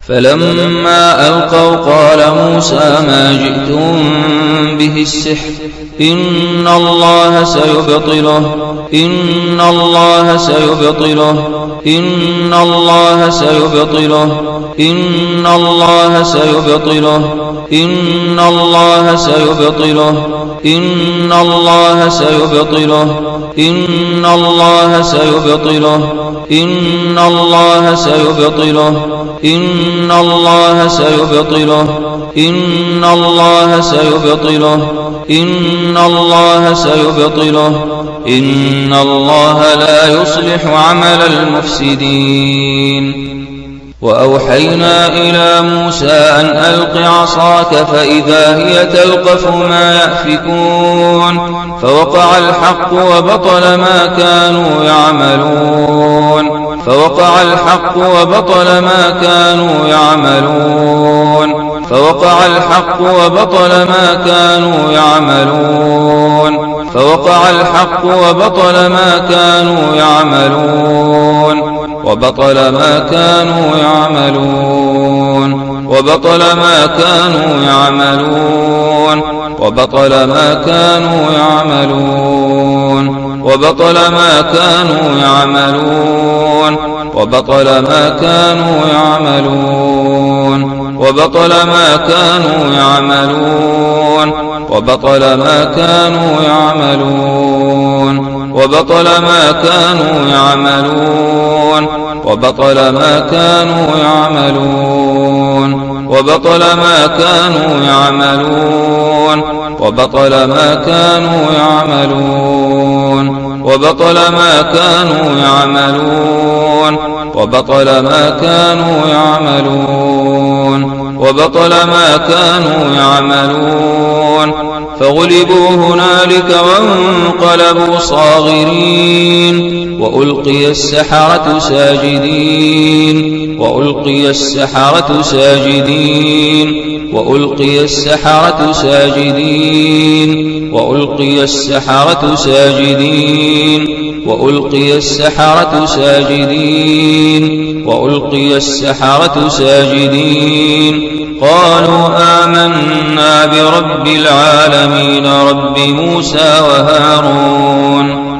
فلما ألقوا قال موسى ما جئتم به السحر إن الله سيبطله إن الله سيبطله إن الله سيبطله إن الله سيبطله إن الله سيبطله إن الله سيبطله إن الله سيبطله إن الله سيبطله إن الله سيبطله إن الله سيبطله إن الله سيبطله إن الله لا يصلح عمل المفسدين. وأوحينا إلى موسى أن ألق عصاك فإذا هي تلقف ما يأفكون فوقع الحق وبطل ما كانوا يعملون فوقع الحق وبطل ما كانوا يعملون فوقع الحق وبطل ما كانوا يعملون فوقع الحق وبطل ما كانوا يعملون وبطل ما كانوا يعملون وبطل ما كانوا يعملون وبطل ما كانوا يعملون وبطل ما كانوا يعملون وبطل ما كانوا يعملون وبطل ما كانوا يعملون وبطل ما كانوا يعملون وبطل ما كانوا يعملون وبطل ما كانوا يعملون وبطل ما كانوا يعملون وبطل ما كانوا يعملون وبطل ما كانوا يعملون وبطل ما كانوا يعملون وبطل ما كانوا يعملون فغلبوا هنالك وانقلبوا صاغرين وألقي السحرة ساجدين وألقي السحرة ساجدين وألقي السحرة ساجدين وألقي السحرة ساجدين وألقي السحرة ساجدين وألقي السحرة ساجدين قالوا آمنا برب العالمين رب موسى وهارون